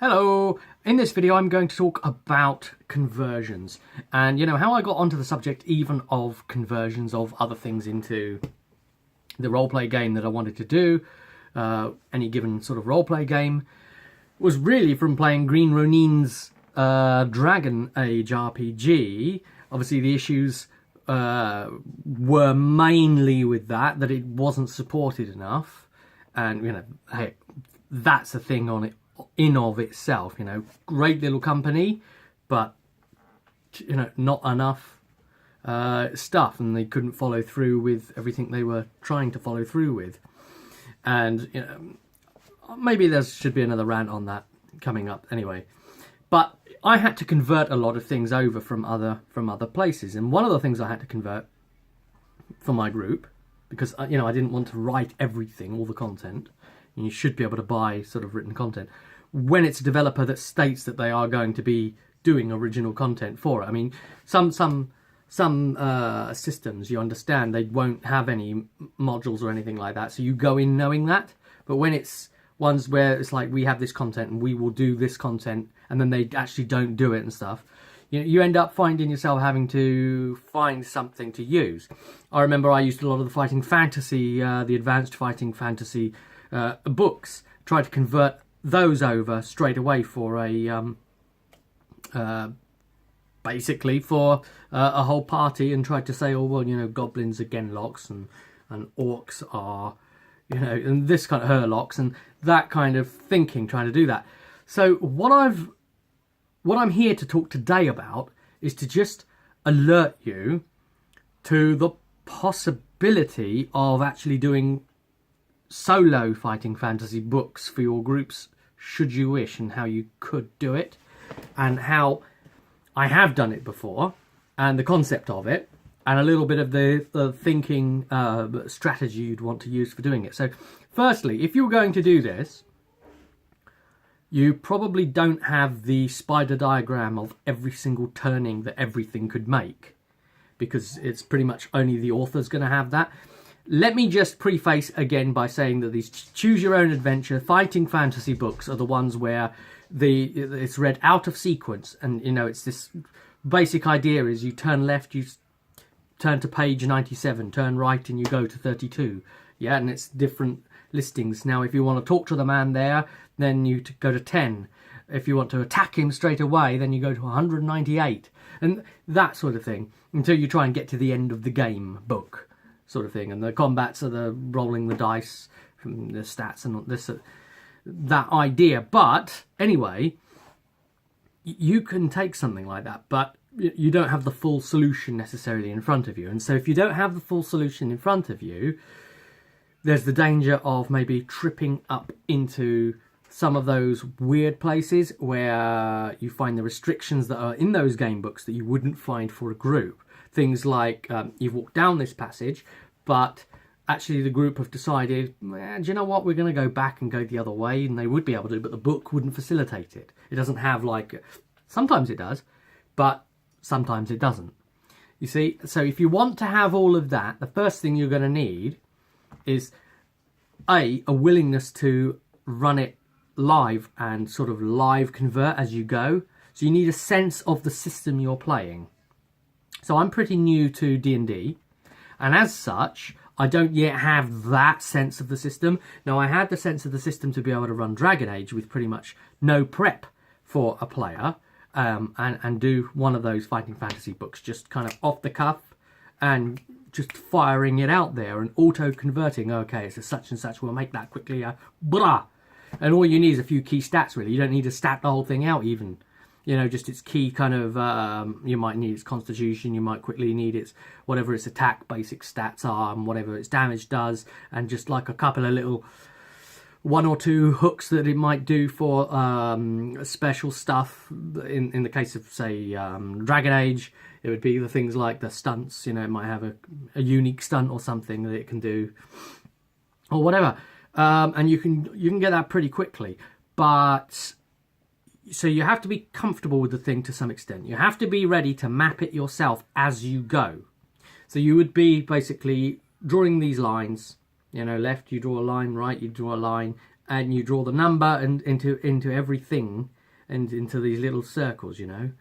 Hello! In this video I'm going to talk about conversions and how I got onto the subject even of conversions of other things into the roleplay game that I wanted to do. Any given sort of roleplay game was really from playing Green Ronin's Dragon Age RPG. Obviously the issues were mainly with that it wasn't supported enough, and hey, that's a thing on it in of itself. Great little company, but not enough stuff, and they couldn't follow through with everything they were trying to follow through with. And maybe there should be another rant on that coming up anyway. But I had to convert a lot of things over from other places, and one of the things I had to convert for my group, because I didn't want to write everything, all the content. And you should be able to buy sort of written content when it's a developer that states that they are going to be doing original content for it. I mean, some systems, you understand, they won't have any modules or anything like that, so you go in knowing that. But when it's ones where it's like, we have this content and we will do this content, and then they actually don't do it and stuff, you end up finding yourself having to find something to use. I remember I used a lot of the fighting fantasy, the advanced fighting fantasy books, tried to convert those over straight away for a basically for a whole party, and tried to say, oh well, goblins are genlocks and orcs are and this kind of hurlocks, and that kind of thinking, trying to do that. So what I'm here to talk today about is to just alert you to the possibility of actually doing solo fighting fantasy books for your groups, should you wish, and how you could do it, and how I have done it before, and the concept of it, and a little bit of the thinking strategy you'd want to use for doing it. So firstly, if you're going to do this, you probably don't have the spider diagram of every single turning that everything could make, because it's pretty much only the author's going to have that. Let me just preface again by saying that these choose your own adventure fighting fantasy books are the ones where it's read out of sequence, and it's this basic idea is you turn left, you turn to page 97, turn right and you go to 32. Yeah, and it's different listings. Now if you want to talk to the man there, then you go to 10. If you want to attack him straight away, then you go to 198, and that sort of thing, until you try and get to the end of the game book sort of thing. And the combats are the rolling the dice from the stats and this that idea. But anyway, you can take something like that, but you don't have the full solution necessarily in front of you. And so if you don't have the full solution in front of you, there's the danger of maybe tripping up into some of those weird places where you find the restrictions that are in those game books that you wouldn't find for a group. Things like you've walked down this passage, but actually the group have decided, do you know what, we're going to go back and go the other way, and they would be able to, but the book wouldn't facilitate it. It doesn't have sometimes it does, but sometimes it doesn't. You see, so if you want to have all of that, the first thing you're going to need is a willingness to run it live and sort of live convert as you go. So you need a sense of the system you're playing. So I'm pretty new to D&D, and as such, I don't yet have that sense of the system. Now, I had the sense of the system to be able to run Dragon Age with pretty much no prep for a player, and do one of those fighting fantasy books just kind of off the cuff and just firing it out there and auto-converting. Okay, it's a such and such, we'll make that quickly, blah! And all you need is a few key stats, really. You don't need to stat the whole thing out even. Just its key kind of, you might need its constitution, you might quickly need its, whatever its attack basic stats are, and whatever its damage does, and just like a couple of little one or two hooks that it might do for special stuff. In the case of, say, Dragon Age, it would be the things like the stunts, it might have a unique stunt or something that it can do, or whatever. And you can get that pretty quickly, but so you have to be comfortable with the thing to some extent. You have to be ready to map it yourself as you go. So you would be basically drawing these lines, left you draw a line, right you draw a line, and you draw the number and into everything and into these little circles, you know.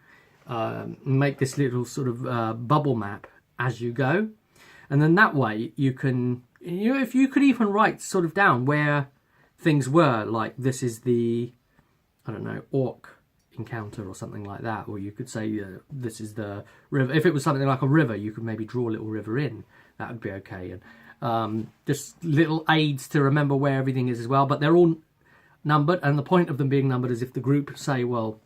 Make this little sort of bubble map as you go, and then that way you can, you know, if you could even write sort of down where things were, like this is the, I don't know, orc encounter or something like that, or you could say this is the river. If it was something like a river, you could maybe draw a little river in. That would be okay. And just little aids to remember where everything is as well, but they're all numbered, and the point of them being numbered is if the group say, well,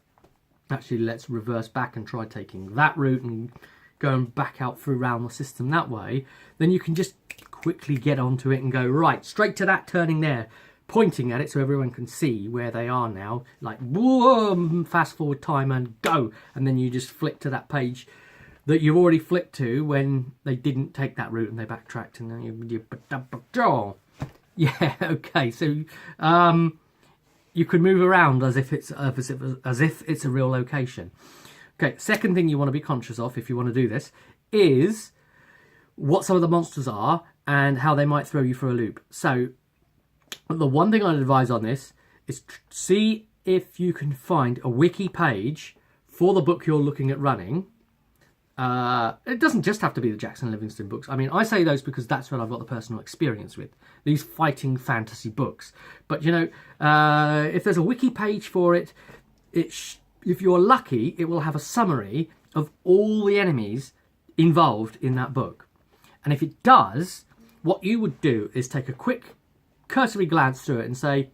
actually let's reverse back and try taking that route and going back out through around the system that way, then you can just quickly get onto it and go right straight to that turning there, pointing at it so everyone can see where they are now, like boom, fast forward time and go, and then you just flick to that page that you've already flicked to when they didn't take that route and they backtracked, and then you yeah, okay, so you could move around as if it's a real location. Okay, second thing you want to be conscious of if you want to do this is what some of the monsters are and how they might throw you for a loop. So the one thing I'd advise on this is see if you can find a wiki page for the book you're looking at running. It doesn't just have to be the Jackson Livingstone books. I mean, I say those because that's what I've got the personal experience with, these fighting fantasy books. But, you know, if there's a wiki page for it, if you're lucky, it will have a summary of all the enemies involved in that book. And if it does, what you would do is take a quick cursory glance through it and say,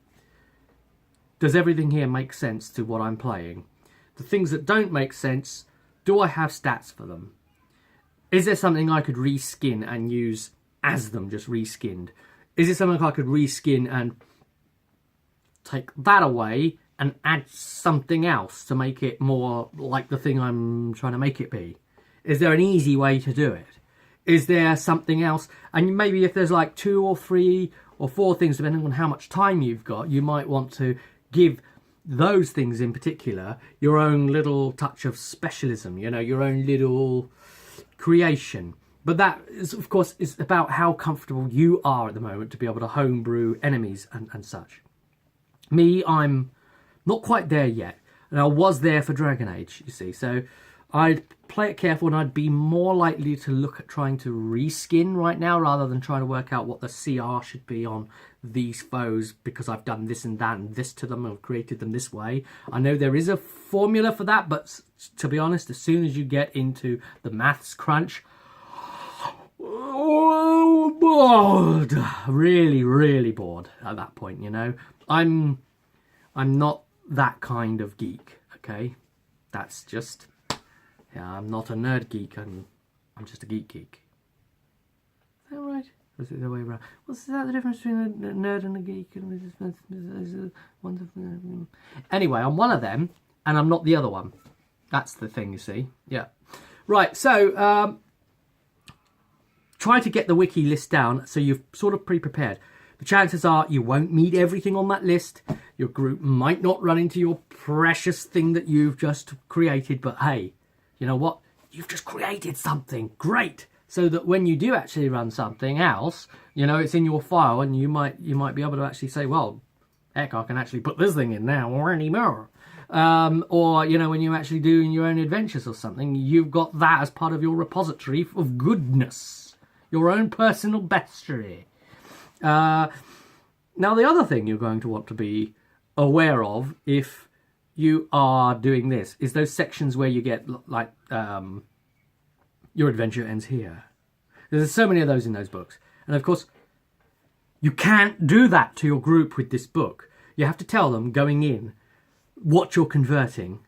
does everything here make sense to what I'm playing? The things that don't make sense, do I have stats for them? Is there something I could reskin and use as them, just reskinned? Is it something I could reskin and take that away and add something else to make it more like the thing I'm trying to make it be? Is there an easy way to do it? Is there something else? And maybe if there's like 2 or 3 or 4 things, depending on how much time you've got, you might want to give those things in particular your own little touch of specialism, you know, your own little creation. But that is, of course, is about how comfortable you are at the moment to be able to homebrew enemies and such. Me, I'm not quite there yet, and I was there for Dragon Age, you see, so I'd play it careful and I'd be more likely to look at trying to reskin right now rather than trying to work out what the CR should be on these foes because I've done this and that and this to them and created them this way. I know there is a formula for that, but to be honest, as soon as you get into the maths crunch, oh, bored. Really bored at that point, you know. I'm not that kind of geek, okay? That's just... yeah, I'm not a nerd geek, I'm just a geek. Is that right? Or is it the way around? What's that the difference between a nerd and a geek? Anyway, I'm one of them, and I'm not the other one. That's the thing, you see. Yeah. Right, so try to get the wiki list down so you've sort of pre-prepared. The chances are you won't need everything on that list. Your group might not run into your precious thing that you've just created, but hey, you know what? You've just created something great, so that when you do actually run something else, you know, it's in your file, and you might be able to actually say, well, heck, I can actually put this thing in now or anymore. Or, you know, when you're actually doing your own adventures or something, you've got that as part of your repository of goodness, your own personal bestiary. Now, the other thing you're going to want to be aware of if you are doing this is those sections where you get like your adventure ends here. There's so many of those in those books, and of course you can't do that to your group with this book. You have to tell them going in what you're converting.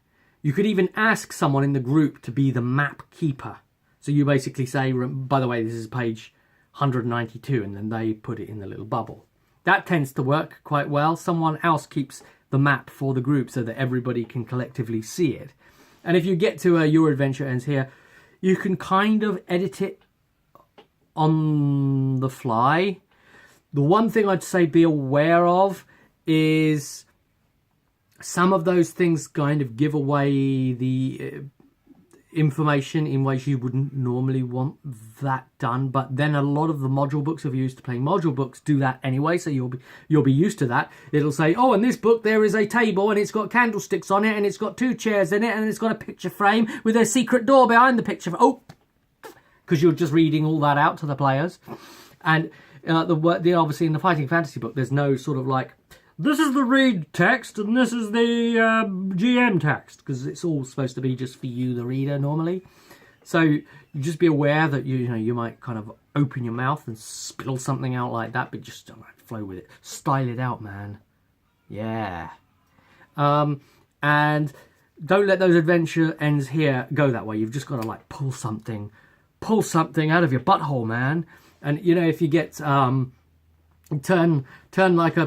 You could even ask someone in the group to be the map keeper, so you basically say, by the way, this is page 192, and then they put it in the little bubble. That tends to work quite well. Someone else keeps the map for the group so that everybody can collectively see it. And if you get to your adventure ends here, you can kind of edit it on the fly. The one thing I'd say be aware of is some of those things kind of give away the information in ways you wouldn't normally want that done. But then a lot of the module books of used to playing module books do that anyway, so you'll be used to that. It'll say, oh, in this book there is a table and it's got candlesticks on it and it's got 2 chairs in it and it's got a picture frame with a secret door behind the picture. Oh, because you're just reading all that out to the players. And the obviously in the Fighting Fantasy book, there's no sort of like, this is the read text and this is the GM text, because it's all supposed to be just for you, the reader, normally. So you just be aware that you might kind of open your mouth and spill something out like that, but just flow with it, style it out, man. Yeah. And don't let those adventure ends here go that way. You've just got to like pull something out of your butthole, man. And if you get turn like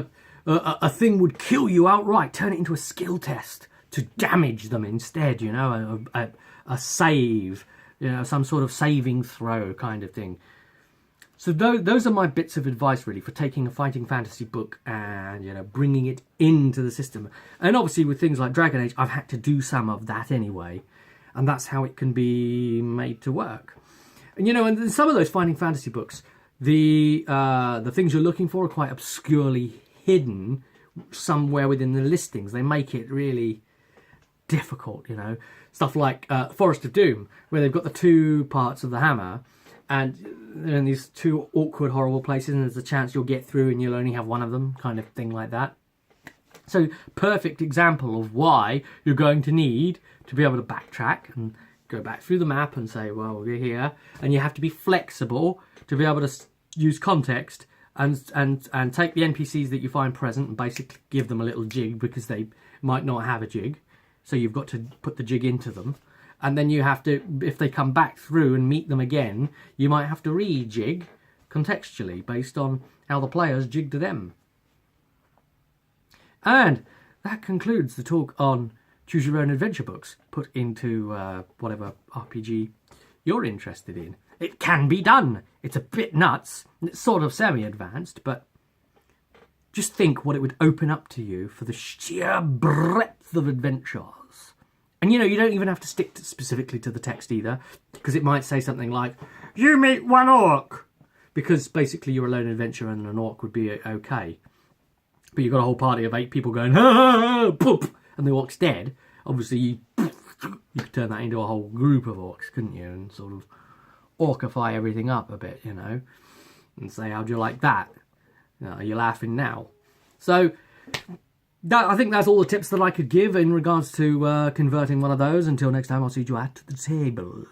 a thing would kill you outright, turn it into a skill test to damage them instead, a save, some sort of saving throw kind of thing. So those are my bits of advice really for taking a Fighting Fantasy book and bringing it into the system. And obviously with things like Dragon Age, I've had to do some of that anyway, and that's how it can be made to work. And and in some of those Fighting Fantasy books, the things you're looking for are quite obscurely hidden somewhere within the listings. They make it really difficult, stuff like Forest of Doom, where they've got the 2 parts of the hammer and they're in these 2 awkward, horrible places, and there's a chance you'll get through and you'll only have one of them, kind of thing like that. So perfect example of why you're going to need to be able to backtrack and go back through the map and say, well, we're here, and you have to be flexible to be able to use context and take the NPCs that you find present and basically give them a little jig, because they might not have a jig, so you've got to put the jig into them. And then you have to, if they come back through and meet them again, you might have to re-jig contextually based on how the players jigged them. And that concludes the talk on Choose Your Own Adventure books put into whatever RPG you're interested in. It can be done. It's a bit nuts. It's sort of semi-advanced, but just think what it would open up to you for the sheer breadth of adventures. And you don't even have to stick specifically to the text either, because it might say something like, you meet 1 orc, because basically you're a lone adventurer and an orc would be okay. But you've got a whole party of 8 people going, ha, poop, and the orc's dead. Obviously, you could turn that into a whole group of orcs, couldn't you? And sort of orcify everything up a bit, and say, how'd you like that? Are you laughing now? So, I think that's all the tips that I could give in regards to converting one of those. Until next time, I'll see you at the table.